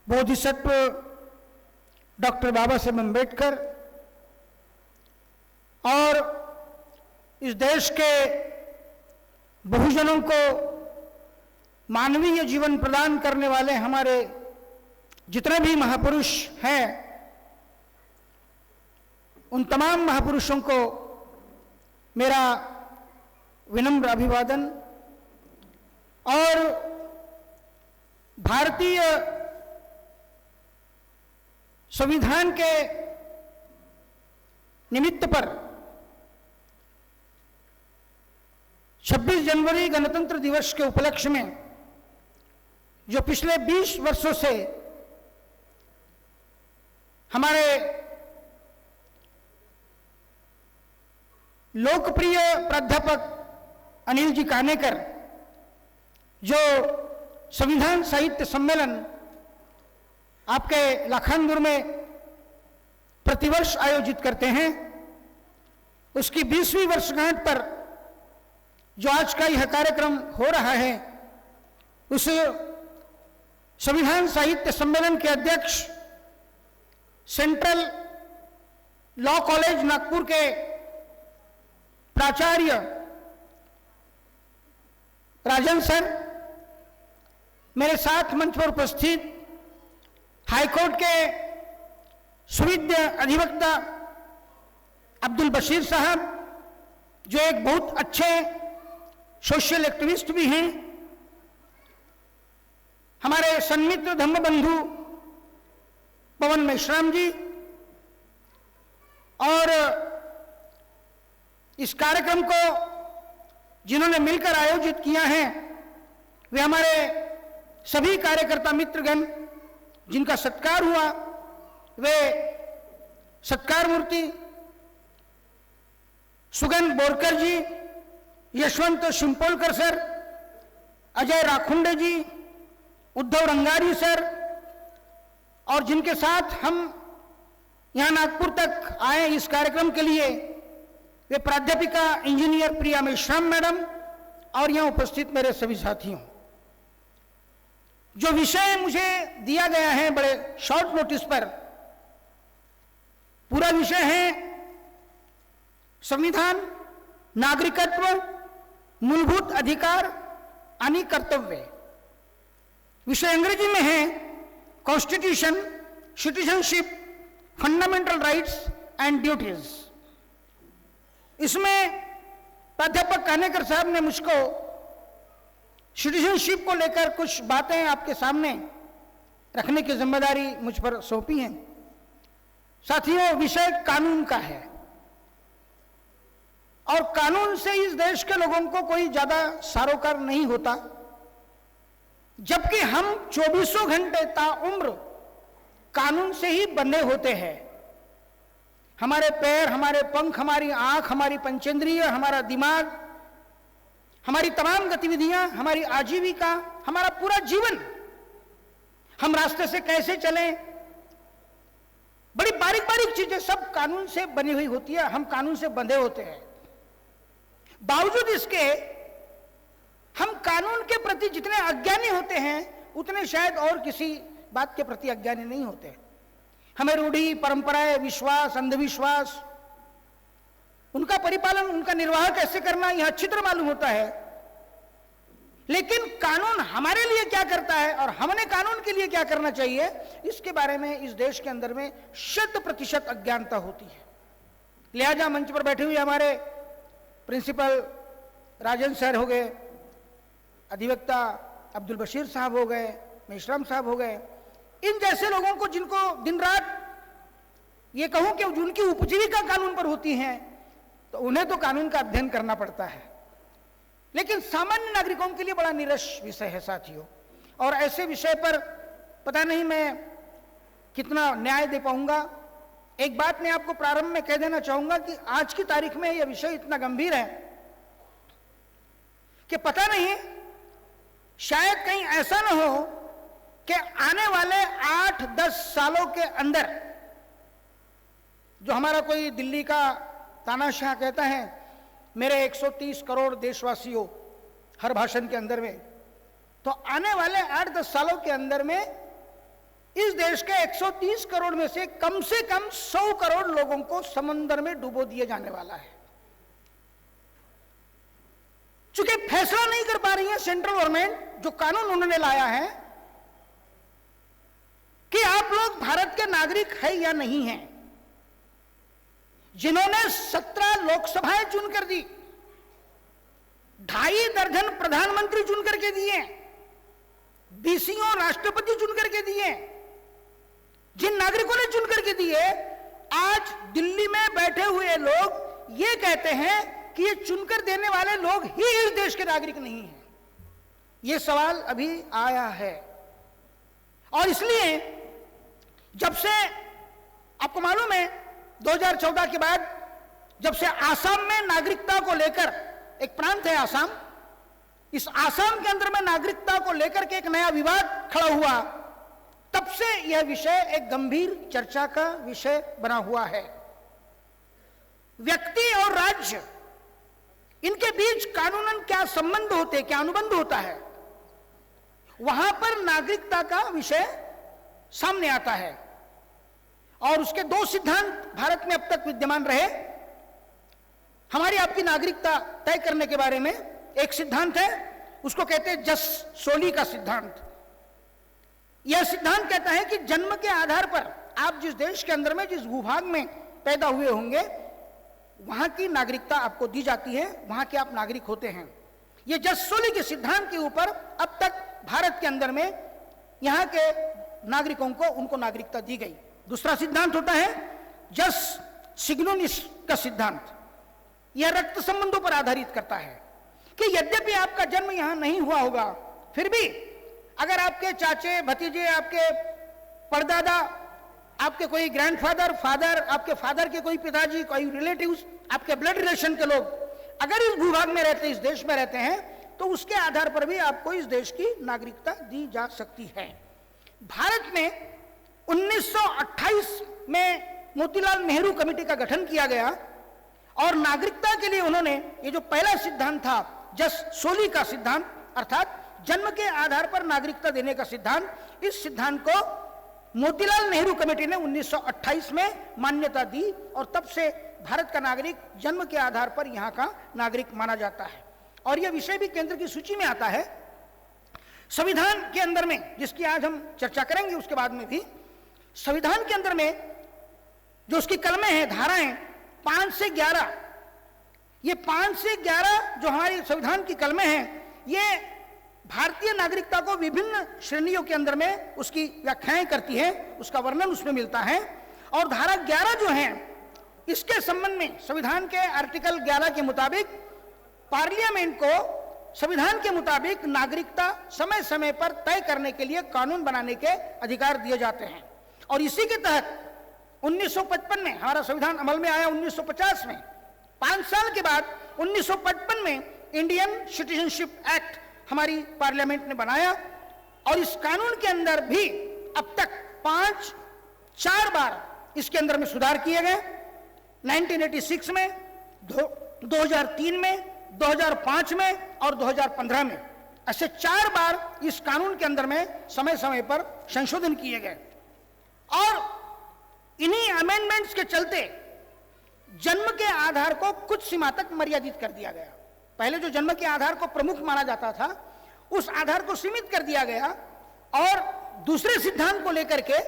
Bodhisattva doctor Baba Saheb Ambedkar और इस देश के बहुजनों को मानवीय जीवन प्रदान करने वाले हमारे जितने भी महापुरुष हैं, उन तमाम महापुरुषों को मेरा विनम्र अभिवादन और भारतीय संविधान के निमित्त पर 26 जनवरी गणतंत्र दिवस के उपलक्ष्य में जो पिछले 20 वर्षों से हमारे लोकप्रिय प्राध्यापक अनिल जी कानेकर जो संविधान साहित्य सम्मेलन आपके लाखानपुर में प्रतिवर्ष आयोजित करते हैं, उसकी 20वीं वर्षगांठ पर जो आज का यह कार्यक्रम हो रहा है, उस संविधान साहित्य सम्मेलन के अध्यक्ष सेंट्रल लॉ कॉलेज नागपुर के प्राचार्य राजन सर, मेरे साथ मंच पर उपस्थित हाईकोर्ट के सुविज्ञ अधिवक्ता अब्दुल बशीर साहब, जो एक बहुत अच्छे सोशल एक्टिविस्ट भी हैं, हमारे सन्मित्र धम्मबंधु पवन मेश्राम जी, और इस कार्यक्रम को जिन्होंने मिलकर आयोजित किया है वे हमारे सभी कार्यकर्ता मित्रगण जिनका सत्कार हुआ, वे सत्कार मूर्ति सुगन बोरकर जी, यशवंत शिंपोलकर सर, अजय राखुंडे जी, उद्धव रंगारी सर, और जिनके साथ हम यहाँ नागपुर तक आए इस कार्यक्रम के लिए, वे प्राध्यापिका इंजीनियर प्रिया मेश्राम मैडम और यहाँ उपस्थित मेरे सभी साथियों। जो विषय मुझे दिया गया है बड़े शॉर्ट नोटिस पर, पूरा विषय है संविधान, नागरिकत्व, मूलभूत अधिकार आणि कर्तव्य। विषय अंग्रेजी में है constitution, citizenship, fundamental rights and duties. इसमें प्राध्यापक कानेकर साहब ने मुझको सिटीजनशिप को लेकर कुछ बातें आपके सामने रखने की जिम्मेदारी मुझ पर सौंपी है। साथियों, विषय कानून का है और कानून से इस देश के लोगों को कोई ज्यादा सरोकार नहीं होता, जबकि हम 24 घंटे ताउम्र कानून से ही बंधे होते हैं। हमारे पैर, हमारे पंख, हमारी आंख, हमारी पंचेंद्रिय, हमारा दिमाग, हमारी तमाम गतिविधियां, हमारी आजीविका, हमारा पूरा जीवन, हम रास्ते से कैसे चलें, बड़ी बारीक बारीक चीजें सब कानून से बनी हुई होती है। हम कानून से बंधे होते हैं। बावजूद इसके हम कानून के प्रति जितने अज्ञानी होते हैं उतने शायद और किसी बात के प्रति अज्ञानी नहीं होते। हमें रूढ़ी, परंपराएं, विश्वास, अंधविश्वास, उनका परिपालन, उनका निर्वाह कैसे करना यह अच्छी तरह मालूम होता है, लेकिन कानून हमारे लिए क्या करता है और हमने कानून के लिए क्या करना चाहिए, इसके बारे में इस देश के अंदर में 100% अज्ञानता होती है। लिहाजा मंच पर बैठे हुए हमारे प्रिंसिपल राजन सर हो गए, अधिवक्ता अब्दुल बशीर साहब हो गए, मेश्राम साहब हो गए, इन जैसे लोगों को जिनको दिन रात ये कहूं कि जिनकी उपजीविका कानून पर होती है, तो उन्हें तो कानून का अध्ययन करना पड़ता है, लेकिन सामान्य नागरिकों के लिए बड़ा निरस विषय है साथियों। और ऐसे विषय पर पता नहीं मैं कितना न्याय दे पाऊंगा। एक बात मैं आपको प्रारंभ में कह देना चाहूंगा कि आज की तारीख में यह विषय इतना गंभीर है कि पता नहीं शायद कहीं ऐसा न हो कि आने वाले 8-10 सालों के अंदर, जो हमारा कोई दिल्ली का तानाशाह कहता है, मेरे 130 करोड़ देशवासियों हर भाषण के अंदर में, तो आने वाले 8-10 सालों के अंदर में देश के 130 करोड़ में से कम 100 करोड़ लोगों को समंदर में डुबो दिया जाने वाला है। चूंकि फैसला नहीं कर पा रही है सेंट्रल गवर्नमेंट, जो कानून उन्होंने लाया है कि आप लोग भारत के नागरिक है या नहीं हैं, जिन्होंने 17 लोकसभाएं चुनकर दी, 2.5 दर्जन प्रधानमंत्री चुनकर के दिए, 20 राष्ट्रपति चुनकर के दिए, जिन नागरिकों ने चुनकर के दिए, आज दिल्ली में बैठे हुए लोग ये कहते हैं कि ये चुनकर देने वाले लोग ही इस देश के नागरिक नहीं हैं। ये सवाल अभी आया है। और इसलिए जब से आपको मालूम है 2014 के बाद जब से आसाम में नागरिकता को लेकर, एक प्रांत है आसाम, इस आसाम के अंदर में नागरिकता को लेकर के एक नया विवाद खड़ा हुआ, तब से यह विषय एक गंभीर चर्चा का विषय बना हुआ है। व्यक्ति और राज्य, इनके बीच कानूनन क्या संबंध होते, क्या अनुबंध होता है, वहां पर नागरिकता का विषय सामने आता है। और उसके 2 सिद्धांत भारत में अब तक विद्यमान रहे। हमारी आपकी नागरिकता तय करने के बारे में एक सिद्धांत है, उसको कहते हैं जस सोली का सिद्धांत। यह सिद्धांत कहता है कि जन्म के आधार पर आप जिस देश के अंदर में, जिस भूभाग में पैदा हुए होंगे, वहां की नागरिकता आपको दी जाती है, वहां के आप नागरिक होते हैं। यह जस सोली के सिद्धांत के ऊपर अब तक भारत के अंदर में यहां के नागरिकों को उनको नागरिकता दी गई। दूसरा सिद्धांत होता है जस सिग्नोनिस का सिद्धांत। यह रक्त संबंधों पर आधारित करता है कि यद्यपि आपका जन्म यहां नहीं हुआ होगा, फिर भी अगर आपके चाचे, भतीजे, आपके परदादा, आपके कोई ग्रैंडफादर, फादर, आपके फादर के कोई पिताजी, कोई रिलेटिव्स, आपके ब्लड रिलेशन के लोग अगर इस भूभाग में रहते, इस देश में रहते हैं, तो उसके आधार पर भी आपको इस देश की नागरिकता दी जा सकती है। भारत में 1928 में मोतीलाल नेहरू कमेटी का गठन किया गया और नागरिकता के लिए उन्होंने ये जो पहला सिद्धांत था जस सोली का सिद्धांत, अर्थात जन्म के आधार पर नागरिकता देने का सिद्धांत, इस सिद्धांत को मोतीलाल नेहरू कमेटी ने 1928 में मान्यता दी और तब से भारत का नागरिक जन्म के आधार पर यहां का नागरिक माना जाता है। और यह विषय भी केंद्र की सूची में आता है। संविधान के अंदर में, जिसकी आज हम चर्चा करेंगे उसके बाद में भी, संविधान के अंदर में जो उसकी कलमें हैं, धाराएं 5 से 11, ये 5 से 11 जो हमारी संविधान की कलमें हैं, ये भारतीय नागरिकता को विभिन्न श्रेणियों के अंदर में उसकी व्याख्याएं करती है, उसका वर्णन उसमें मिलता है। और धारा 11 जो है, इसके संबंध में संविधान के आर्टिकल 11 के मुताबिक पार्लियामेंट को संविधान के मुताबिक नागरिकता समय समय पर तय करने के लिए कानून बनाने के अधिकार दिए जाते हैं। और इसी के तहत 1955 में हमारा संविधान अमल में आया, 1950 में, 5 साल के बाद 1955 में इंडियन सिटीजनशिप एक्ट हमारी पार्लियामेंट ने बनाया। और इस कानून के अंदर भी अब तक 4 बार इसके अंदर में सुधार किए गए। 1986 में, 2003 में, 2005 में और 2015 में, ऐसे 4 बार इस कानून के अंदर में समय समय पर संशोधन किए गए। और इन्हीं अमेंडमेंट्स के चलते जन्म के आधार को कुछ सीमा तक मर्यादित कर दिया गया। पहले जो जन्म के आधार को प्रमुख माना जाता था, उस आधार को सीमित कर दिया गया और दूसरे सिद्धांत को लेकर के,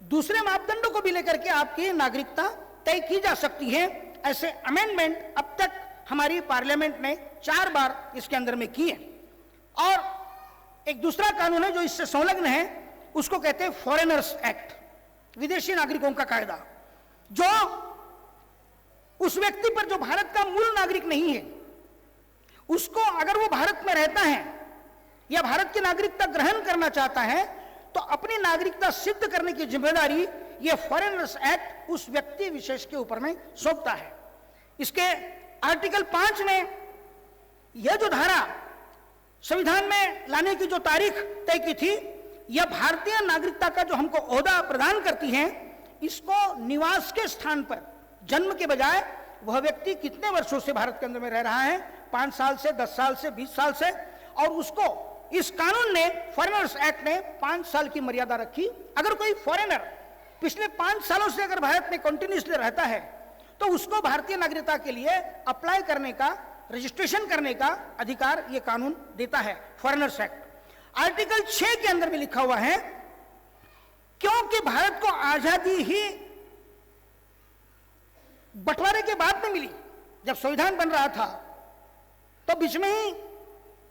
दूसरे मापदंडों को भी लेकर के आपकी नागरिकता तय की जा सकती है। ऐसे अमेंडमेंट अब तक हमारी पार्लियामेंट ने 4 बार इसके अंदर में किए। और एक दूसरा कानून है जो इससे संलग्न है, उसको कहते हैं फॉरेनर्स एक्ट, विदेशी नागरिकों का कायदा, जो उस व्यक्ति पर जो भारत का मूल नागरिक नहीं है, उसको अगर वो भारत में रहता है या भारत की नागरिकता ग्रहण करना चाहता है, तो अपनी नागरिकता सिद्ध करने की जिम्मेदारी ये फॉरेनर्स एक्ट उस व्यक्ति विशेष के ऊपर में सौंपता है। इसके आर्टिकल 5 में यह जो धारा संविधान में लाने की जो तारीख तय की थी, यह भारतीय नागरिकता का जो हमको ओहदा प्रदान करती है, इसको निवास के स्थान पर जन्म के बजाय वह व्यक्ति कितने वर्षों से भारत के अंदर में रह रहा है, 5 साल से, 10 साल से, 20 साल से, और उसको इस कानून ने, फॉरेनर्स एक्ट ने 5 साल की मर्यादा रखी। अगर कोई फॉरेनर पिछले 5 सालों से अगर भारत में कंटिन्यूसली रहता है तो उसको भारतीय नागरिकता के लिए अप्लाई करने का, रजिस्ट्रेशन करने का अधिकार यह कानून देता है, फॉरेनर्स एक्ट। आर्टिकल 6 के अंदर भी लिखा हुआ है, क्योंकि भारत को आजादी ही बंटवारे के बाद में मिली। जब संविधान बन रहा था तो बीच में ही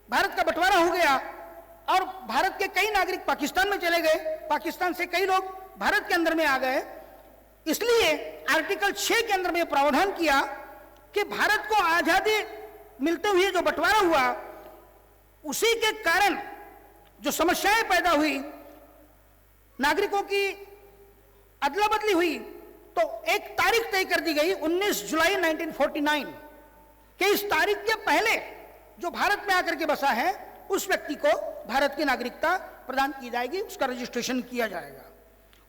भारत का बंटवारा हो गया और भारत के कई नागरिक पाकिस्तान में चले गए, पाकिस्तान से कई लोग भारत के अंदर में आ गए। इसलिए आर्टिकल 6 के अंदर में प्रावधान किया कि भारत को आजादी मिलते हुए जो बंटवारा हुआ, उसी के कारण जो समस्याएं पैदा हुई, नागरिकों की अदला बदली हुई, तो एक तारीख तय कर दी गई 19 जुलाई 1949 कि इस तारीख के पहले जो भारत में आकर के बसा है उस व्यक्ति को भारत की नागरिकता प्रदान की जाएगी, उसका रजिस्ट्रेशन किया जाएगा।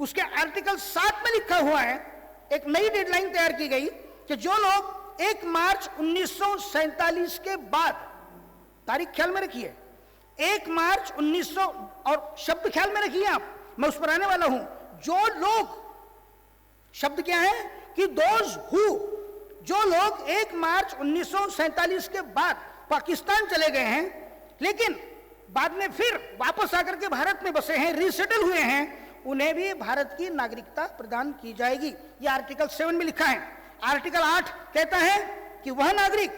उसके आर्टिकल 7 में लिखा हुआ है, एक नई डेडलाइन तैयार की गई कि जो लोग 1 मार्च 1947 के बाद, तारीख ख्याल में रखिए, 1 मार्च 1900, और शब्द ख्याल में रखिए आप, मैं उस पर आने वाला हूं। जो लोग, शब्द क्या है कि दोज हु, जो लोग 1 मार्च 1947 के बाद पाकिस्तान चले गए हैं लेकिन बाद में फिर वापस आकर के भारत में बसे हैं, रीसेटल हुए हैं, उन्हें भी भारत की नागरिकता प्रदान की जाएगी। यह आर्टिकल 7 में लिखा है। आर्टिकल 8 कहता है कि वह नागरिक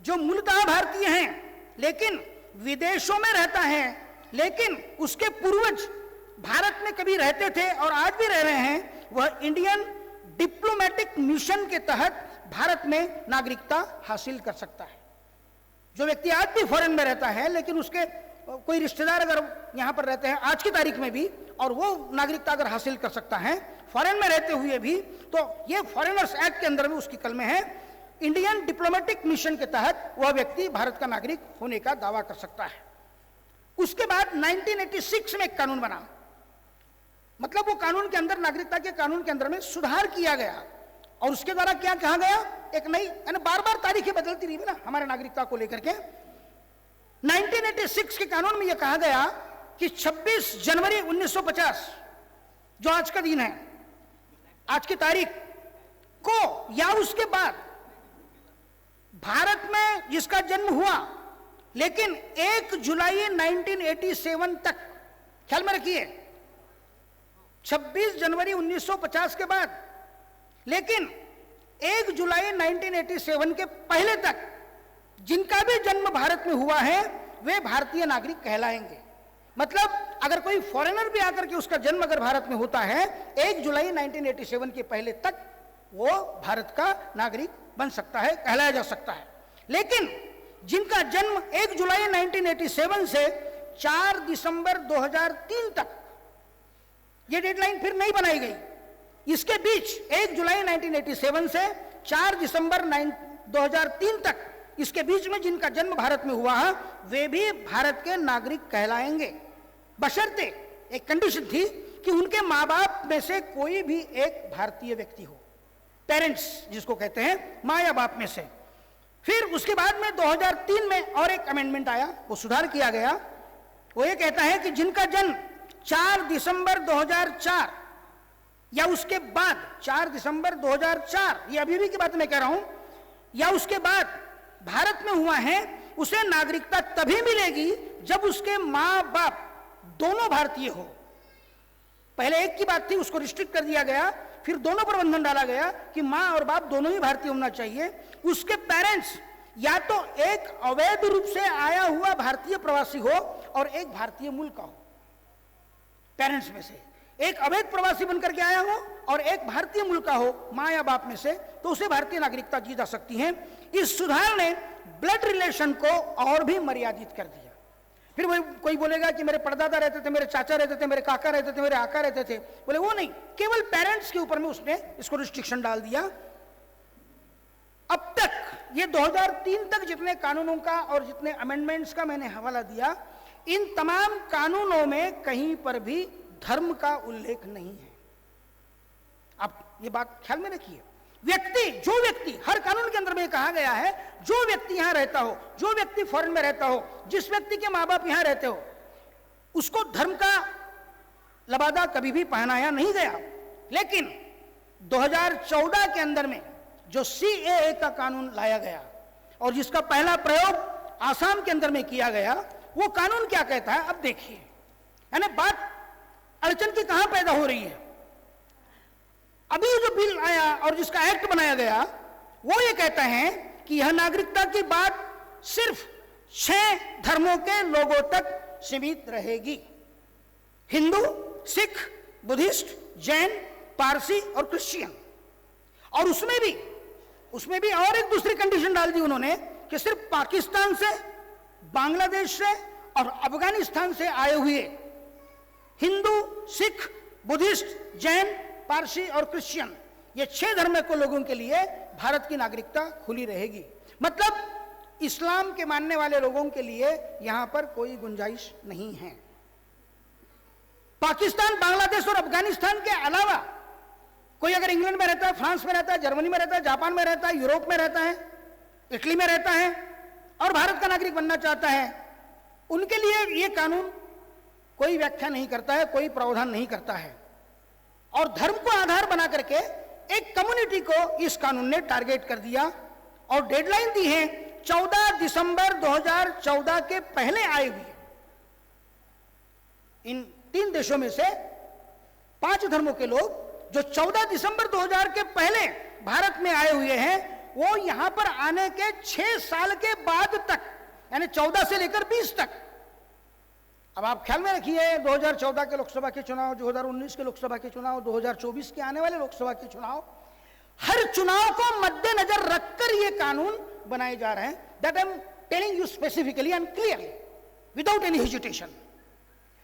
जो मूलतः भारतीय हैं लेकिन विदेशों में रहता है, लेकिन उसके पूर्वज भारत में कभी रहते थे और आज भी रह रहे हैं, वह इंडियन डिप्लोमेटिक मिशन के तहत भारत में नागरिकता हासिल कर सकता है। जो व्यक्ति आज भी फॉरेन में रहता है लेकिन उसके कोई रिश्तेदार अगर यहां पर रहते हैं आज की तारीख में भी, और वो नागरिकता अगर हासिल कर सकता है फॉरेन में रहते हुए भी, तो ये फॉरेनर्स एक्ट के अंदर में उसकी कलमे है, इंडियन डिप्लोमेटिक मिशन के तहत वह व्यक्ति भारत का नागरिक होने का दावा कर सकता है। उसके बाद 1986 में एक कानून बना, मतलब वो कानून के अंदर, नागरिकता के कानून के अंदर में सुधार किया गया और उसके द्वारा क्या कहा गया, एक नई, यानी बार बार तारीखें बदलती रही ना हमारे नागरिकता को लेकर के। 1986 के कानून में यह कहा गया कि 26 जनवरी 1950 जो आज का दिन है, आज की तारीख को या उसके बाद भारत में जिसका जन्म हुआ लेकिन 1 जुलाई 1987 तक, ख्याल में रखिए 26 जनवरी 1950 के बाद लेकिन 1 जुलाई 1987 के पहले तक जिनका भी जन्म भारत में हुआ है वे भारतीय नागरिक कहलाएंगे। मतलब अगर कोई फॉरेनर भी आकर के उसका जन्म अगर भारत में होता है 1 जुलाई 1987 के पहले तक, वो भारत का नागरिक बन सकता है, कहलाया जा सकता है। लेकिन जिनका जन्म 1 जुलाई 1987 से 4 दिसंबर 2003 तक, ये डेडलाइन फिर नहीं बनाई गई, इसके बीच 1 जुलाई 1987 से 4 दिसंबर 2003 तक, इसके बीच में जिनका जन्म भारत में हुआ है वे भी भारत के नागरिक कहलाएंगे, बशर्ते एक कंडीशन थी कि उनके माँ बाप में से कोई भी एक भारतीय व्यक्ति हो, पेरेंट्स जिसको कहते हैं, माँ या बाप में से। फिर उसके बाद में 2003 में और एक अमेंडमेंट आया, वो सुधार किया गया, वो ये कहता है कि जिनका जन्म 4 दिसंबर 2004 या उसके बाद 4 दिसंबर 2004, ये अभी भी की बात मैं कह रहा हूं, या उसके बाद भारत में हुआ है, उसे नागरिकता तभी मिलेगी जब उसके मां बाप दोनों भारतीय हो। पहले एक की बात थी, उसको रिस्ट्रिक्ट कर दिया गया, फिर दोनों पर बंधन डाला गया कि मां और बाप दोनों ही भारतीय होना चाहिए। उसके पेरेंट्स या तो एक अवैध रूप से आया हुआ भारतीय प्रवासी हो और एक भारतीय मूल का हो, पेरेंट्स में से एक अवैध प्रवासी बनकर के आया हो और एक भारतीय मूल का हो, मां या बाप में से, तो उसे भारतीय नागरिकता दी जा सकती है। इस सुधार ने ब्लड रिलेशन को और भी मर्यादित कर दिया। फिर वही कोई बोलेगा कि मेरे परदादा रहते थे, मेरे चाचा रहते थे, मेरे काका रहते थे, मेरे आका रहते थे, बोले वो नहीं, केवल पेरेंट्स के ऊपर में उसने इसको रिस्ट्रिक्शन डाल दिया। अब तक ये 2003 तक जितने कानूनों का और जितने अमेंडमेंट्स का मैंने हवाला दिया, इन तमाम कानूनों में कहीं पर भी धर्म का उल्लेख नहीं है। आप ये बात ख्याल में रखिए, व्यक्ति, जो व्यक्ति, हर कानून के अंदर में कहा गया है, जो व्यक्ति यहां रहता हो, जो व्यक्ति फॉरेन में रहता हो, जिस व्यक्ति के मां बाप यहां रहते हो, उसको धर्म का लबादा कभी भी पहनाया नहीं गया। लेकिन 2014 के अंदर में जो CAA का कानून लाया गया और जिसका पहला प्रयोग आसाम के अंदर में किया गया, वो कानून क्या कहता है अब देखिए। यानी बात अड़चन की कहां पैदा हो रही है। अभी जो बिल आया और जिसका एक्ट बनाया गया, वो ये कहता है कि यह नागरिकता की बात सिर्फ 6 धर्मों के लोगों तक सीमित रहेगी। हिंदू, सिख, बुद्धिस्ट, जैन, पारसी और क्रिश्चियन। और उसमें भी और एक दूसरी कंडीशन डाल दी उन्होंने कि सिर्फ पाकिस्तान से, बांग्लादेश से और अफगानिस्तान से आए हुए हिंदू, सिख, बुद्धिस्ट, जैन, पारसी और क्रिश्चियन, ये 6 धर्म के लोगों के लिए भारत की नागरिकता खुली रहेगी। मतलब इस्लाम के मानने वाले लोगों के लिए यहां पर कोई गुंजाइश नहीं है। पाकिस्तान, बांग्लादेश और अफगानिस्तान के अलावा कोई अगर इंग्लैंड में रहता है, फ्रांस में रहता है, जर्मनी में रहता है, जापान में रहता है, यूरोप में रहता है, इटली में रहता है और भारत का नागरिक बनना चाहता है, उनके लिए यह कानून कोई व्याख्या नहीं करता है, कोई प्रावधान नहीं करता है। और धर्म को आधार बना करके एक कम्युनिटी को इस कानून ने टारगेट कर दिया और डेडलाइन दी है 14 दिसंबर 2014 के पहले आए हुए इन 3 देशों में से 5 धर्मों के लोग जो 14 दिसंबर 2000 के पहले भारत में आए हुए हैं, वो यहां पर आने के 6 साल के बाद तक, यानी 14 से लेकर 20 तक। अब आप ख्याल में रखिए, 2014 के लोकसभा के चुनाव, 2019 के लोकसभा के चुनाव, 2024 के आने वाले लोकसभा के चुनाव, हर चुनाव को मद्देनजर रखकर ये कानून बनाए जा रहे हैं। That I am telling you specifically and clearly without any hesitation.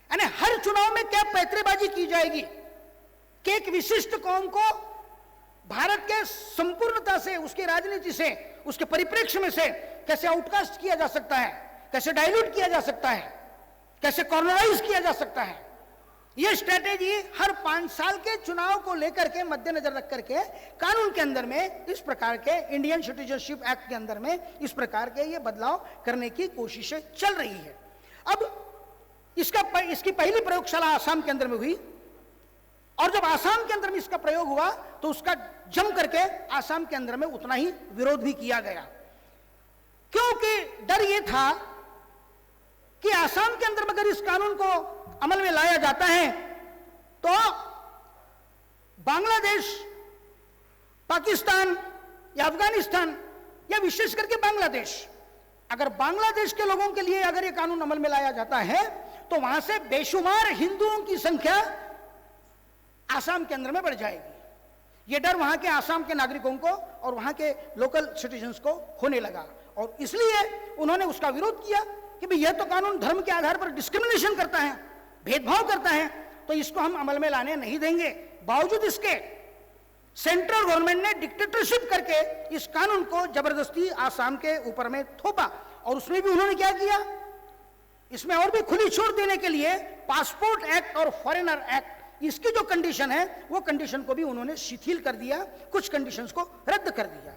यानी हर चुनाव में क्या पैंतरेबाजी की जाएगी कि एक विशिष्ट कौम को भारत के संपूर्णता से, उसकी राजनीति से, उसके परिप्रेक्ष्य में से कैसे आउटकास्ट किया जा सकता है, कैसे डाइल्यूट किया जा सकता है, कैसे कॉर्नराइज किया जा सकता है। यह स्ट्रेटेजी हर 5 साल के चुनाव को लेकर के मद्देनजर रख करके कानून के अंदर में इस प्रकार के इंडियन सिटीजनशिप एक्ट के अंदर में इस प्रकार के ये बदलाव करने की कोशिशें चल रही है। अब इसकी पहली प्रयोगशाला आसाम के अंदर में हुई और जब आसाम के अंदर में इसका प्रयोग हुआ तो उसका जम करके आसाम के अंदर में उतना ही विरोध भी किया गया, क्योंकि डर यह था कि आसाम के अंदर में अगर इस कानून को अमल में लाया जाता है तो बांग्लादेश, पाकिस्तान या अफगानिस्तान या विशेष करके बांग्लादेश, अगर बांग्लादेश के लोगों के लिए अगर यह कानून अमल में लाया जाता है तो वहां से बेशुमार हिंदुओं की संख्या आसाम के अंदर में बढ़ जाएगी। यह डर वहां के आसाम के नागरिकों को और वहां के लोकल सिटीजन्स को होने लगा और इसलिए उन्होंने उसका विरोध किया कि भाई यह तो कानून धर्म के आधार पर डिस्क्रिमिनेशन करता है, भेदभाव करता है, तो इसको हम अमल में लाने नहीं देंगे। बावजूद इसके सेंट्रल गवर्नमेंट ने डिक्टेटरशिप करके इस कानून को जबरदस्ती आसाम के ऊपर में थोपा और उसमें भी उन्होंने क्या किया, इसमें और भी खुली छूट देने के लिए पासपोर्ट एक्ट और फॉरेनर एक्ट, इसकी जो कंडीशन है वो कंडीशन को भी उन्होंने शिथिल कर दिया, कुछ कंडीशंस को रद्द कर दिया।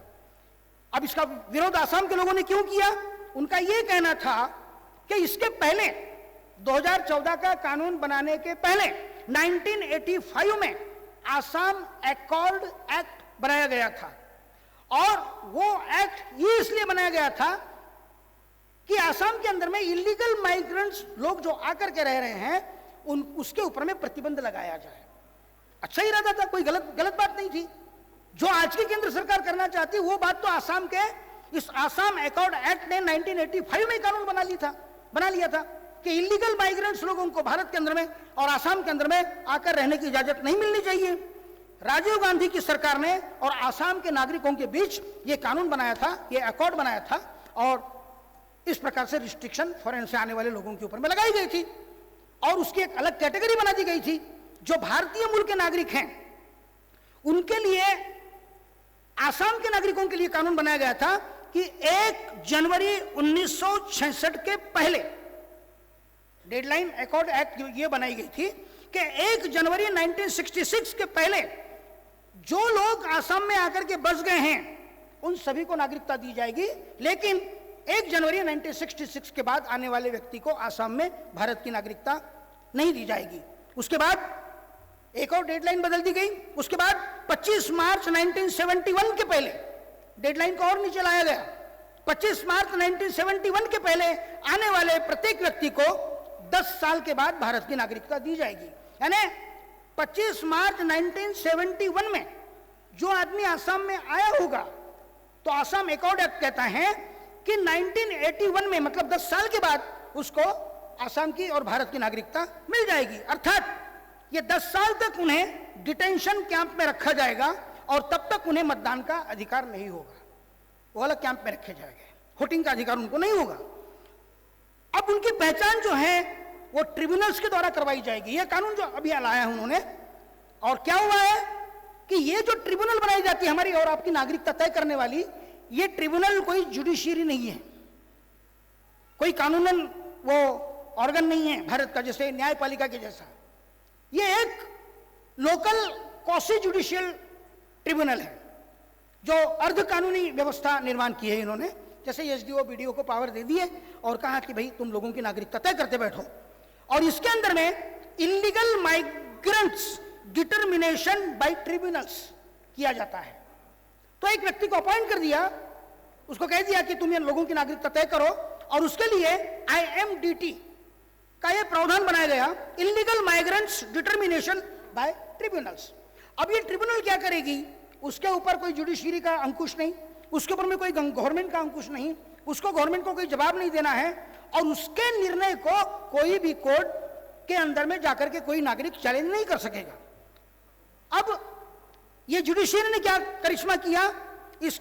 अब इसका विरोध आसाम के लोगों ने क्यों किया? उनका यह कहना था कि इसके पहले 2014 का कानून बनाने के पहले 1985 में आसाम एकॉर्ड एक्ट बनाया गया था और वो एक्ट ये इसलिए बनाया गया था कि आसाम के अंदर में इलीगल माइग्रेंट्स लोग जो आकर के रह रहे हैं उसके ऊपर में प्रतिबंध लगाया जाए। अच्छा इरादा था, कोई गलत बात नहीं थी। जो आज की केंद्र सरकार करना चाहती वो बात तो आसाम के इस आसाम एकॉर्ड एक्ट ने 1985 में कानून बना लिया था कि इलीगल माइग्रेंट्स लोगों को भारत के अंदर में और आसाम के अंदर में आकर रहने की इजाजत नहीं मिलनी चाहिए। राजीव गांधी की सरकार ने और आसाम के नागरिकों के बीच ये कानून बनाया था, ये एकॉर्ड बनाया था और इस प्रकार से रिस्ट्रिक्शन फॉरेन से आने वाले लोगों के ऊपर में लगाई गई थी और उसकी एक अलग कैटेगरी बना दी गई थी। जो भारतीय मूल के नागरिक हैं उनके लिए, आसाम के नागरिकों के लिए कानून बनाया गया था कि 1 जनवरी 1966 के पहले, डेडलाइन एकॉर्ड एक्ट ये बनाई गई थी कि 1 जनवरी 1966 के पहले जो लोग आसाम में आकर के बस गए हैं उन सभी को नागरिकता दी जाएगी, लेकिन 1 जनवरी 1966 के बाद आने वाले व्यक्ति को आसाम में भारत की नागरिकता नहीं दी जाएगी। उसके बाद एक और डेडलाइन बदल दी गई। उसके बाद 25 मार्च 1971 के पहले, डेडलाइन को और नीचे लाया गया, 25 मार्च 1971 के पहले आने वाले प्रत्येक व्यक्ति को 10 साल के बाद भारत की नागरिकता दी जाएगी। यानी 25 मार्च 1971 में जो आदमी आसाम में आया होगा, तो आसाम एकॉर्ड एक्ट कहता है कि 1981 में, मतलब 10 साल के बाद उसको आसाम की और भारत की नागरिकता मिल जाएगी। अर्थात ये 10 साल तक उन्हें डिटेंशन कैंप में रखा जाएगा और तब तक उन्हें मतदान का अधिकार नहीं होगा, वो अलग कैंप में रखे जाएंगे, वोटिंग का अधिकार उनको नहीं होगा। अब उनकी पहचान जो है वो ट्रिब्यूनल्स के द्वारा करवाई जाएगी। ये कानून जो अभी लाया है उन्होंने, और क्या हुआ है कि ये जो ट्रिब्यूनल बनाई जाती है हमारी और आपकी नागरिकता तय करने वाली, ये ट्रिब्यूनल कोई जुडिशियरी नहीं है, कोई कानूनन वो ऑर्गन नहीं है भारत का जैसे न्यायपालिका के जैसा। ये एक लोकल क्वासी जुडिशियल ट्रिब्यूनल है जो अर्ध कानूनी व्यवस्था निर्माण की है इन्होंने। जैसे एसडीओ बीडीओ को पावर दे दी है और कहा कि भाई तुम लोगों की नागरिकता तय करते बैठो, और इसके अंदर में illegal migrants determination by tribunals किया जाता है। तो एक व्यक्ति को अपॉइंट कर दिया, उसको कह दिया कि तुम इन लोगों की नागरिकता तय करो, और उसके लिए IMDT का यह प्रावधान बनाया गया, illegal migrants determination by tribunals. अब ये ट्रिब्यूनल क्या करेगी, उसके ऊपर कोई जुडिशरी का अंकुश नहीं, उसके ऊपर में कोई गवर्नमेंट का अंकुश नहीं, उसको गवर्नमेंट को कोई जवाब नहीं देना है, और उसके निर्णय को कोई भी कोर्ट के अंदर में जाकर के कोई नागरिक चैलेंज नहीं कर सकेगा। अब ये जुडिशरी ने क्या करिश्मा किया, इस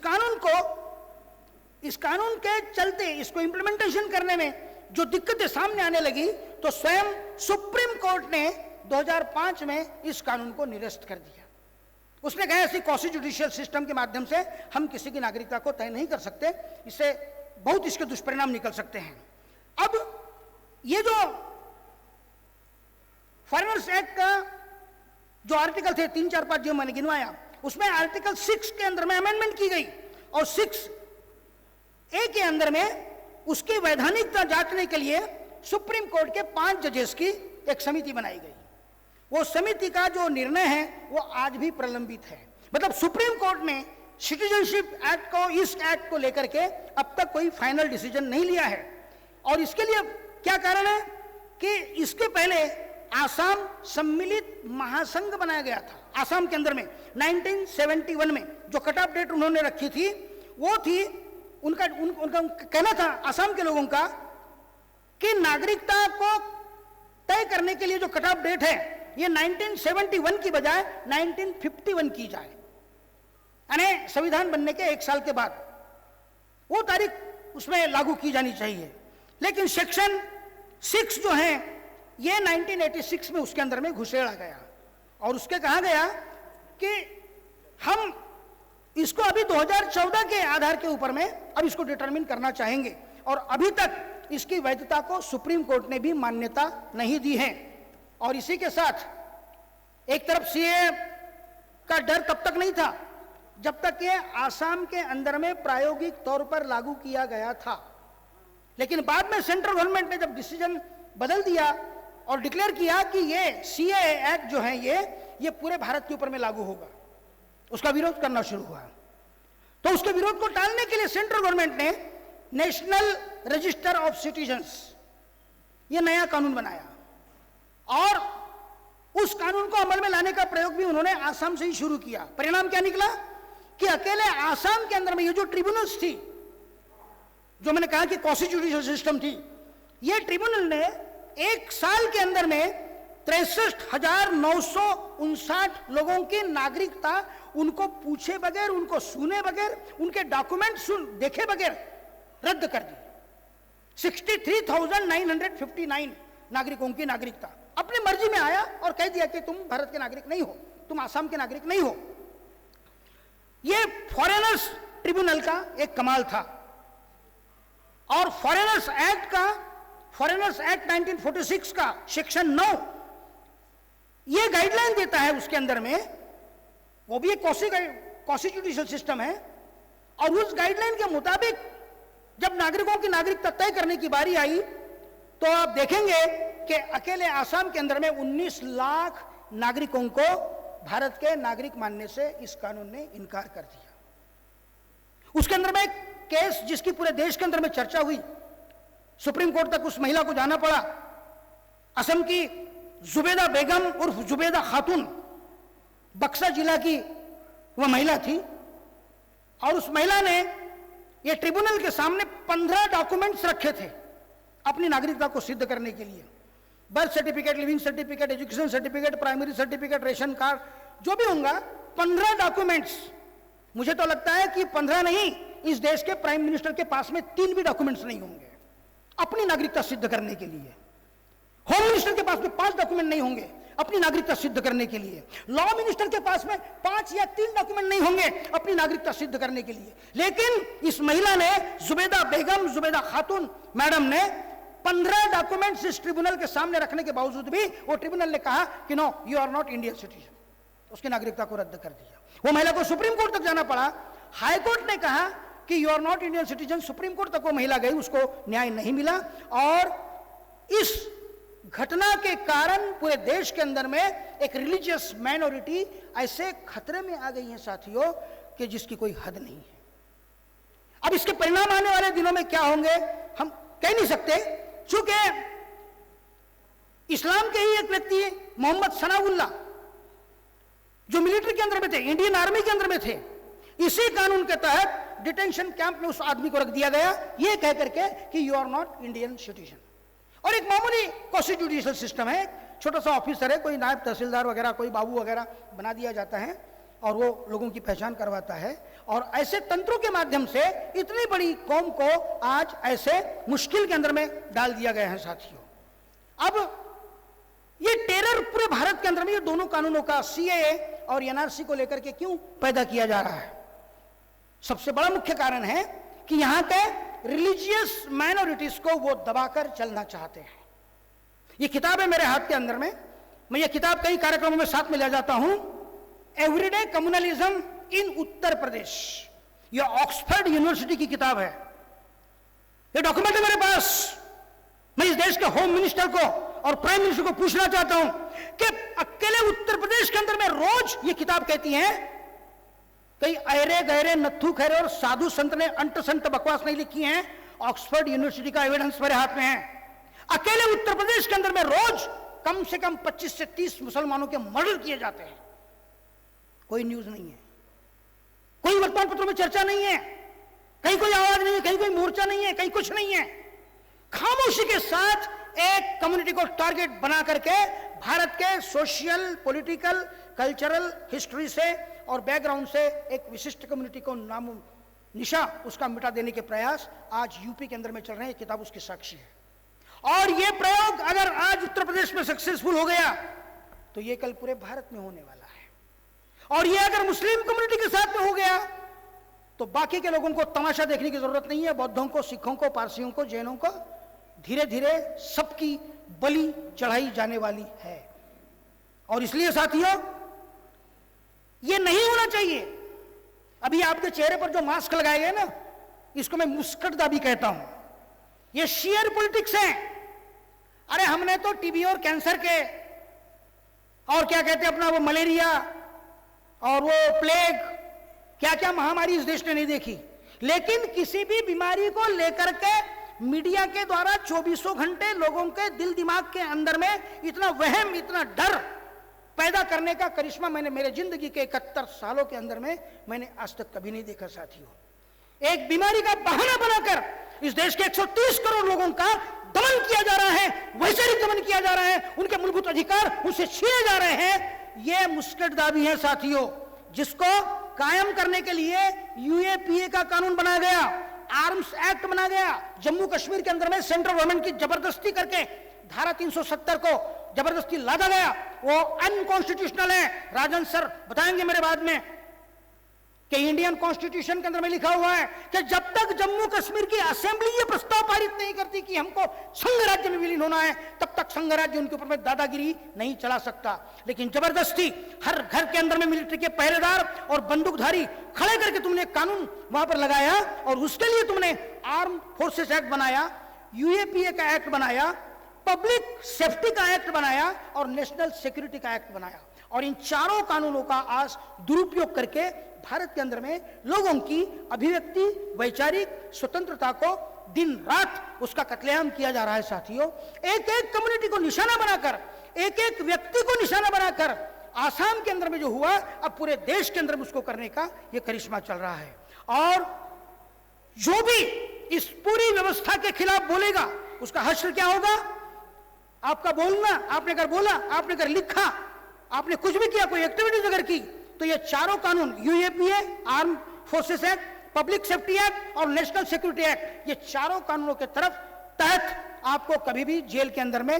कानून के चलते इसको इंप्लीमेंटेशन करने में जो दिक्कतें सामने आने लगी, तो स्वयं सुप्रीम कोर्ट ने 2005 में इस कानून को निरस्त कर दिया। उसने कहा ऐसी क्वासी जुडिशियल सिस्टम के माध्यम से हम किसी की नागरिकता को तय नहीं कर सकते, इससे बहुत इसके दुष्परिणाम निकल सकते हैं। अब ये जो फॉरेनर्स एक्ट का जो आर्टिकल थे 3, 4, 5 जो मैंने गिनवाया, उसमें आर्टिकल 6 के अंदर में अमेंडमेंट की गई, और 6A के अंदर में उसकी वैधानिकता जांचने के लिए सुप्रीम कोर्ट के 5 जजेस की एक समिति बनाई गई। वो समिति का जो निर्णय है वो आज भी प्रलंबित है। मतलब सुप्रीम कोर्ट ने सिटीजनशिप एक्ट को, इस एक्ट को लेकर के अब तक कोई फाइनल डिसीजन नहीं लिया है। और इसके लिए क्या कारण है कि इसके पहले आसाम सम्मिलित महासंघ बनाया गया था। आसाम के अंदर में 1971 में जो कट ऑफ डेट उन्होंने रखी थी, वो थी उनका कहना था आसाम के लोगों का कि नागरिकता को तय करने के लिए जो कट ऑफ डेट है ये 1971 की बजाय 1951 की जाए, यानी संविधान बनने के 1 साल के बाद वो तारीख उसमें लागू की जानी चाहिए। लेकिन सेक्शन 6 जो है ये 1986 में उसके अंदर में घुसेड़ा गया, और उसके कहा गया कि हम इसको अभी 2014 के आधार के ऊपर में अब इसको डिटरमिन करना चाहेंगे, और अभी तक इसकी वैधता को सुप्रीम कोर्ट ने भी मान्यता नहीं दी है। और इसी के साथ एक तरफ सीए का डर तब तक नहीं था जब तक ये आसाम के अंदर में प्रायोगिक तौर पर लागू किया गया था, लेकिन बाद में सेंट्रल गवर्नमेंट ने जब डिसीजन बदल दिया और डिक्लेयर किया कि ये सीएए एक्ट जो है ये पूरे भारत के ऊपर में लागू होगा, उसका विरोध करना शुरू हुआ। तो उसके विरोध को टालने के लिए सेंट्रल गवर्नमेंट ने नेशनल रजिस्टर ऑफ सिटीजन्स ये नया कानून बनाया, और उस कानून को अमल में लाने का प्रयोग भी उन्होंने आसाम से ही शुरू किया। परिणाम क्या निकला कि अकेले आसाम के अंदर में ये जो ट्रिब्यूनल्स थी, जो मैंने कहा कि क्वासी जुडिशियल सिस्टम थी, ये ट्रिब्यूनल ने 1 साल के अंदर में 63,959 लोगों की नागरिकता उनको पूछे बगैर, उनको सुने बगैर, उनके डॉक्यूमेंट देखे बगैर रद्द कर दी। 63,959 नागरिकों की नागरिकता अपनी मर्जी में आया और कह दिया कि तुम भारत के नागरिक नहीं हो, तुम आसाम के नागरिक नहीं हो। यह फॉरेनर्स ट्रिब्यूनल का एक कमाल था। और फॉरेनर्स एक्ट 1946 का सेक्शन 9 ये गाइडलाइन देता है उसके अंदर में वो भी एक कॉसी जुडिशियल सिस्टम है, और उस गाइडलाइन के मुताबिक जब नागरिकों की नागरिकता तय करने की बारी आई तो आप देखेंगे कि अकेले आसाम के अंदर में 19 लाख नागरिकों को भारत के नागरिक मानने से इस कानून ने इनकार कर दिया। उसके अंदर में एक केस जिसकी पूरे देश के अंदर में चर्चा हुई, सुप्रीम कोर्ट तक उस महिला को जाना पड़ा। असम की जुबेदा बेगम उर्फ जुबेदा खातून, बक्सा जिला की वह महिला थी, और उस महिला ने यह ट्रिब्यूनल के सामने 15 डॉक्यूमेंट्स रखे थे अपनी नागरिकता को सिद्ध करने के लिए। Birth certificate, leaving certificate, education certificate, primary certificate, ration card, जो भी होगा 15 डॉक्यूमेंट्स। मुझे तो लगता है कि 15 नहीं, इस देश के प्राइम मिनिस्टर के पास में 3 भी डॉक्यूमेंट्स नहीं होंगे अपनी नागरिकता सिद्ध करने के लिए। होम मिनिस्टर के पास में 5 डॉक्यूमेंट नहीं होंगे अपनी नागरिकता सिद्ध करने के लिए। लॉ मिनिस्टर के पास में 5 या 3 डॉक्यूमेंट नहीं होंगे अपनी नागरिकता सिद्ध करने के लिए। लेकिन इस महिला ने, जुबेदा बेगम, जुबेदा खातून मैडम ने 15 डॉक्यूमेंट्स इस ट्रिब्यूनल के सामने रखने के बावजूद भी वो ट्रिब्यूनल ने कहा कि no, you are not Indian citizen, उसकी नागरिकता को रद्द कर दिया। वो महिला को सुप्रीम कोर्ट तक जाना पड़ा। हाई कोर्ट ने कहा कि you are not Indian citizen, supreme court तक वो महिला गई, उसको न्याय नहीं मिला। और इस घटना के कारण पूरे देश के अंदर में एक रिलीजियस माइनॉरिटी ऐसे खतरे में आ गई है साथियों कि जिसकी कोई हद नहीं है। अब इसके परिणाम आने वाले दिनों में क्या होंगे हम कह नहीं सकते, चूंकि इस्लाम के ही एक व्यक्ति मोहम्मद सनाउल्लाह जो मिलिट्री के अंदर में थे, इंडियन आर्मी के अंदर में थे, इसी कानून के तहत डिटेंशन कैंप में उस आदमी को रख दिया गया, यह कह करके कि you are not Indian citizen. और एक मामूली क्वासी जुडिशियल सिस्टम है, छोटा सा ऑफिसर है, कोई नायब तहसीलदार वगैरह, कोई बाबू वगैरह बना दिया जाता है और वो लोगों की पहचान करवाता है। और ऐसे तंत्रों के माध्यम से इतनी बड़ी कौम को आज ऐसे मुश्किल के अंदर में डाल दिया गया है साथियों। अब ये टेरर पूरे भारत के अंदर में ये दोनों कानूनों का, सीएए और एनआरसी को लेकर के क्यों पैदा किया जा रहा है? सबसे बड़ा मुख्य कारण है कि यहां के रिलीजियस माइनॉरिटीज को वो दबाकर चलना चाहते हैं। ये किताब है मेरे हाथ के अंदर में, मैं ये किताब कई कार्यक्रमों में साथ में ले जाता हूं, एवरीडे कम्युनलिज्म इन उत्तर प्रदेश। ये ऑक्सफोर्ड यूनिवर्सिटी की किताब है, ये डॉक्यूमेंट है मेरे पास। मैं इस देश के होम मिनिस्टर को और प्राइम मिनिस्टर को पूछना चाहता हूं कि अकेले उत्तर प्रदेश के अंदर में रोज ये किताब कहती है, कई अहरे गहरे नत्थु खैरे और साधु संत ने अंट संत बकवास नहीं लिखी है, ऑक्सफोर्ड यूनिवर्सिटी का एविडेंस मेरे हाथ में है। अकेले उत्तर प्रदेश के अंदर में रोज कम से कम 25 से 30 मुसलमानों के मर्डर किए जाते हैं। कोई न्यूज नहीं है, कोई वर्तमान पत्रों में चर्चा नहीं है, कहीं कोई आवाज नहीं है, कहीं कोई मोर्चा नहीं है, कहीं कुछ नहीं है। खामोशी के साथ एक कम्युनिटी को टारगेट बना करके भारत के सोशल, पॉलिटिकल, कल्चरल हिस्ट्री से और बैकग्राउंड से एक विशिष्ट कम्युनिटी को नाम निशा उसका मिटा देने के प्रयास आज यूपी के अंदर में चल रहे हैं। किताब उसकी साक्षी है। और यह प्रयोग अगर आज उत्तर प्रदेश में सक्सेसफुल हो गया तो यह कल पूरे भारत में होने वाला है। और यह अगर मुस्लिम कम्युनिटी के साथ में हो गया तो बाकी के लोगों को तमाशा देखने की जरूरत नहीं है। बौद्धों को, सिखों को, पारसियों को, जैनों को धीरे धीरे सबकी बलि चढ़ाई जाने वाली है। और इसलिए साथियों ये नहीं होना चाहिए। अभी आपके चेहरे पर जो मास्क लगाए गए ना, इसको मैं मुस्कटदाबी कहता हूं। ये शेयर पॉलिटिक्स है। अरे हमने तो टीबी और कैंसर के और क्या कहते हैं अपना वो मलेरिया और वो प्लेग, क्या क्या महामारी इस देश ने नहीं देखी। लेकिन किसी भी बीमारी को लेकर के मीडिया के द्वारा 24 घंटे लोगों के दिल दिमाग के अंदर में इतना वहम, इतना डर पैदा करने का करिश्मा मैंने मेरे जिंदगी के 71 सालों के अंदर में मैंने आज तक कभी नहीं देखा साथियों। एक बीमारी का बहाना बनाकर इस देश के 130 करोड़ लोगों का दमन किया जा रहा है, वैसे ही दमन किया जा रहा है, उनके मूलभूत अधिकार उनसे छीने जा रहे हैं। यह मुस्कटदाबी है साथियों, जिसको कायम करने के लिए यूएपीए का कानून बनाया गया, आर्म्स एक्ट बना गया। जम्मू कश्मीर के अंदर में सेंट्रल गवर्नमेंट की जबरदस्ती करके धारा 370 को जबरदस्ती लादा गया, वो अनकॉन्स्टिट्यूशनल है। राजन सर बताएंगे मेरे बाद में। कि इंडियन कॉन्स्टिट्यूशन के अंदर में लिखा हुआ है कि जब तक जम्मू कश्मीर की असेंबली ये प्रस्ताव पारित नहीं करती कि हमको संघ राज्य में विलीन होना है, तब तक संघ राज्य उनके ऊपर में दादागिरी नहीं चला सकता। लेकिन जबरदस्ती हर घर के अंदर में मिलिट्री के पहरेदार और बंदूकधारी खड़े करके तुमने कानून वहां पर लगाया और उसके लिए तुमने आर्म फोर्सेस एक्ट बनाया, यूएपीए का एक्ट बनाया, पब्लिक सेफ्टी का एक्ट बनाया और नेशनल सिक्योरिटी का एक्ट बनाया। और इन चारों कानूनों का आज दुरुपयोग करके भारत के अंदर में लोगों की अभिव्यक्ति वैचारिक स्वतंत्रता को दिन रात उसका कत्लेआम किया जा रहा है। साथियों, एक एक कम्युनिटी को निशाना बनाकर, एक एक व्यक्ति को निशाना बनाकर आसाम के अंदर में जो हुआ, अब पूरे देश के अंदर में उसको करने का यह करिश्मा चल रहा है। और जो भी इस पूरी व्यवस्था के खिलाफ बोलेगा उसका हश्र क्या होगा? आपका बोलना, आपने अगर बोला, आपने अगर लिखा, आपने कुछ भी किया, कोई एक्टिविटीज अगर की, तो ये चारों कानून UAPA, arm forces act, public safety act और नेशनल सिक्योरिटी एक्ट, ये चारों कानूनों के तहत आपको कभी भी जेल के अंदर में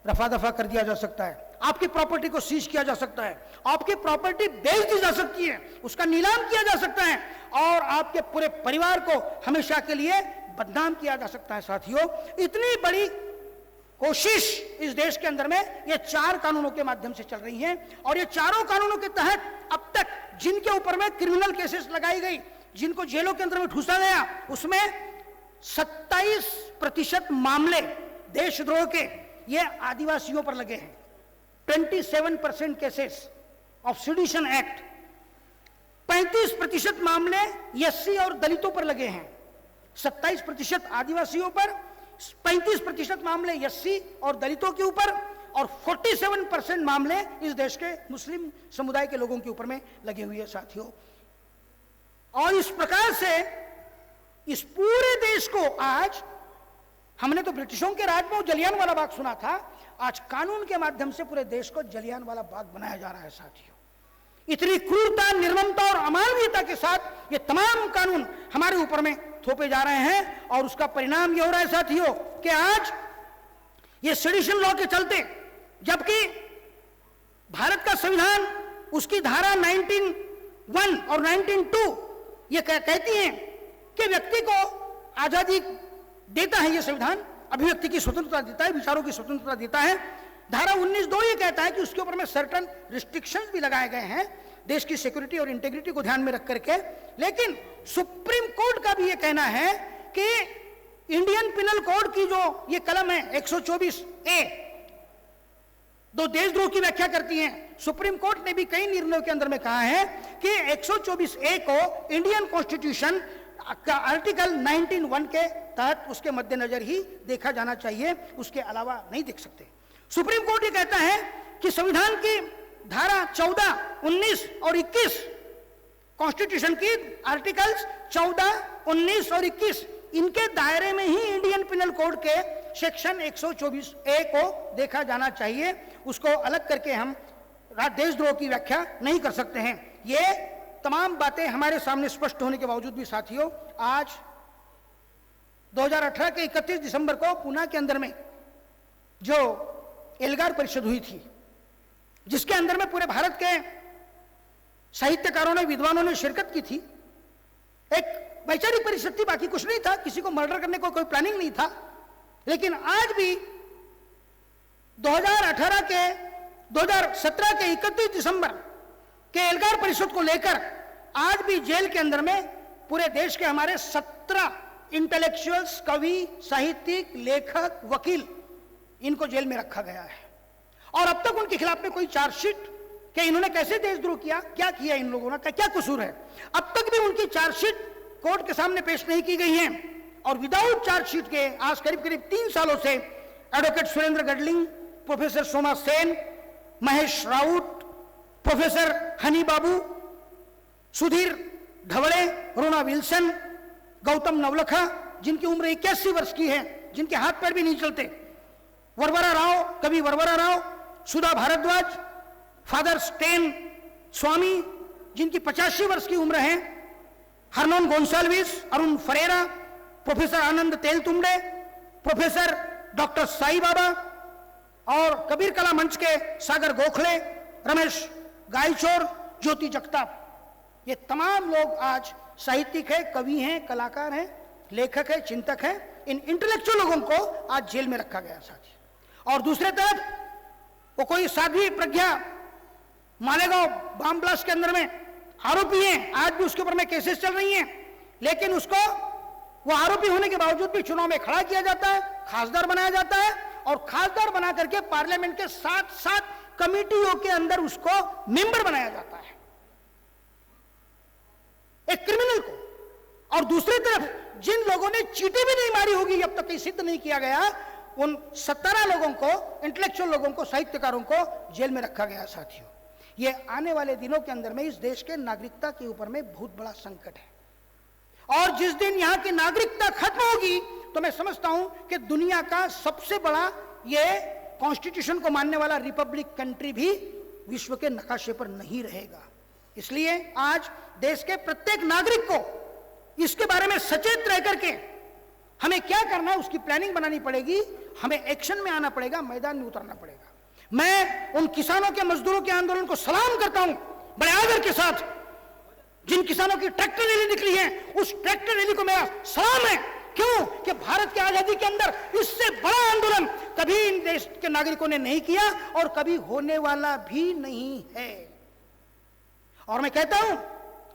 रफा दफा कर दिया जा सकता है, आपकी प्रॉपर्टी को सीज किया जा सकता है, आपकी प्रॉपर्टी बेच दी जा सकती है, उसका नीलाम किया जा सकता है और आपके पूरे परिवार को हमेशा के लिए बदनाम किया जा सकता है। साथियों, इतनी बड़ी कोशिश इस देश के अंदर में ये चार कानूनों के माध्यम से चल रही है और ये चारों कानूनों के तहत अब तक जिनके ऊपर में क्रिमिनल केसेस लगाई गई, जिनको जेलों के अंदर में ठूसा गया, उसमें 27% मामले देशद्रोह के ये आदिवासियों पर लगे हैं। 27% केसेस ऑफ सेडिशन एक्ट, 35% मामले एससी और दलितों पर लगे हैं, 27% आदिवासियों पर, 35% मामले एससी और दलितों के ऊपर और 47% मामले इस देश के मुस्लिम समुदाय के लोगों के ऊपर में लगे हुए हैं। साथियों, और इस प्रकार से इस पूरे देश को आज, हमने तो ब्रिटिशों के राज में जलियांवाला बाग सुना था, आज कानून के माध्यम से पूरे देश को जलियांवाला बाग बनाया जा रहा है। साथियों, इतनी क्रूरता, निर्ममता और अमानवीयता के साथ ये तमाम कानून हमारे ऊपर में थोपे जा रहे हैं और उसका परिणाम ये हो रहा है साथियों कि आज ये सेडिशन लॉ के चलते, जबकि भारत का संविधान उसकी धारा 19(1) और 19(2) ये कहती हैं कि व्यक्ति को आजादी देता है, ये संविधान अभिव्यक्ति की स्वतंत्रता देता है, विचारों की स्वतंत्रता देता है। धारा 19(2) ये कहता है कि उसके ऊपर में सर्टेन रिस्ट्रिक्शंस भी लगाए गए हैं देश की सिक्योरिटी और इंटीग्रिटी को ध्यान में रख करके। लेकिन सुप्रीम कोर्ट का भी ये कहना है कि इंडियन पिनल कोड की जो ये कलम है 124A, दो देशद्रोह की व्याख्या करती है। सुप्रीम कोर्ट ने भी कई निर्णयों के अंदर में कहा है कि 124A को इंडियन कॉन्स्टिट्यूशन का आर्टिकल 19(1) के तहत उसके मद्देनजर ही देखा जाना चाहिए, उसके अलावा नहीं देख सकते। सुप्रीम कोर्ट ये कहता है कि संविधान की धारा 14, 19 और 21, कॉन्स्टिट्यूशन की आर्टिकल्स 14, 19 और 21, इनके दायरे में ही इंडियन पिनल कोड के सेक्शन 124A को देखा जाना चाहिए। उसको अलग करके हम देशद्रोह की व्याख्या नहीं कर सकते हैं। ये तमाम बातें हमारे सामने स्पष्ट होने के बावजूद भी साथियों, आज 2018 के 31 दिसंबर को पुणे के अंदर में जो एल्गार परिषद हुई थी, जिसके अंदर में पूरे भारत के साहित्यकारों ने, विद्वानों ने शिरकत की थी, एक वैचारिक परिषद थी, बाकी कुछ नहीं था, किसी को मर्डर करने को कोई प्लानिंग नहीं था। लेकिन आज भी 2017 के 31 दिसंबर के एल्गार परिषद को लेकर आज भी जेल के अंदर में पूरे देश के हमारे 17 इंटेलेक्चुअल्स, कवि, साहित्यिक, लेखक, वकील, इनको जेल में रखा गया है। और अब तक उनके खिलाफ में कोई चार्जशीट कि इन्होंने कैसे देशद्रोह किया, क्या किया इन लोगों ने, क्या कसूर है, अब तक भी उनकी चार्जशीट कोर्ट के सामने पेश नहीं की गई है। और विदाउट चार्जशीट के आज करीब करीब 3 सालों से advocate Surendra Gadling, professor Shoma Sen, Mahesh Raut, professor Hany Babu, Sudhir Dhawale, Rona Wilson, Gautam Navlakha, जिनकी उम्र 81 वर्ष की है, जिनके हाथ पैर भी नहीं चलते, वरवरा राव, कवि वरवरा राव, सुधा भारद्वाज, फादर स्टेन स्वामी, जिनकी 85 वर्ष की उम्र है, हरनोन गोंसाल्विस, अरुण फरेरा, प्रोफेसर आनंद तेलतुंबड़े, प्रोफेसर डॉक्टर साई बाबा और कबीर कला मंच के सागर गोखले, रमेश गायचोर, ज्योति जगताप, ये तमाम लोग आज साहित्यिक हैं, कवि हैं, कलाकार हैं, लेखक हैं, चिंतक हैं, इन इंटेलेक्चुअल लोगों को आज जेल में रखा गया साथी। और दूसरे तरफ वो कोई साध्वी प्रज्ञा मालेगांव बम ब्लास्ट के अंदर में आरोपी हैं, आज भी उसके ऊपर में केसेस चल रही हैं, लेकिन उसको वो आरोपी होने के बावजूद भी चुनाव में खड़ा किया जाता है, खासदार बनाया जाता है, और खासदार बना करके पार्लियामेंट के साथ साथ कमिटियों के अंदर उसको मेंबर बनाया जाता है, एक क्रिमिनल को। और दूसरी तरफ जिन लोगों ने चीटी भी नहीं मारी होगी, अब तक कहीं सिद्ध नहीं किया गया, उन 17 लोगों को, इंटेलेक्चुअल लोगों को, साहित्यकारों को जेल में रखा गया साथियों। ये आने वाले दिनों के अंदर में इस देश के नागरिकता के ऊपर में बहुत बड़ा संकट है, और जिस दिन यहां की नागरिकता खत्म होगी तो मैं समझता हूं कि दुनिया का सबसे बड़ा ये कॉन्स्टिट्यूशन को मानने वाला रिपब्लिक कंट्री भी विश्व के नकाशे पर नहीं रहेगा। इसलिए आज देश के प्रत्येक नागरिक को इसके बारे में सचेत रह करके हमें क्या करना है उसकी प्लानिंग बनानी पड़ेगी, हमें एक्शन में आना पड़ेगा, मैदान में उतरना पड़ेगा। मैं उन किसानों के, मजदूरों के आंदोलन को सलाम करता हूं बड़े आदर के साथ। जिन किसानों की ट्रैक्टर रैली निकली है, उस ट्रैक्टर रैली को मेरा सलाम है। क्यों? कि भारत की आजादी के अंदर इससे बड़ा आंदोलन कभी इन देश के नागरिकों ने नहीं किया और कभी होने वाला भी नहीं है। और मैं कहता हूं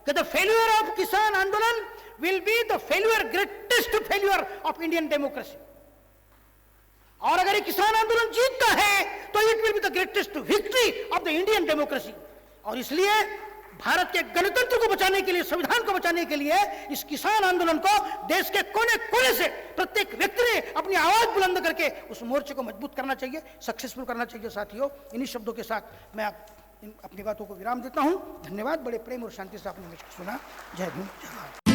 कि द फेल्यूर ऑफ किसान आंदोलन will be the failure, greatest failure of Indian democracy. और अगर ये किसान आंदोलन जीतता है तो it will be the greatest victory of the Indian democracy. और इसलिए भारत के गणतंत्र को बचाने के लिए, संविधान को बचाने के लिए इस किसान आंदोलन को देश के कोने कोने से प्रत्येक व्यक्ति ने अपनी आवाज बुलंद करके उस मोर्चे को मजबूत करना चाहिए, सक्सेसफुल करना चाहिए साथियों। इन्हीं शब्दों के साथ मैं अपनी बातों को विराम देता हूं। धन्यवाद, बड़े प्रेम और शांति से आपने मुझको सुना। जय भीम, जय भारत।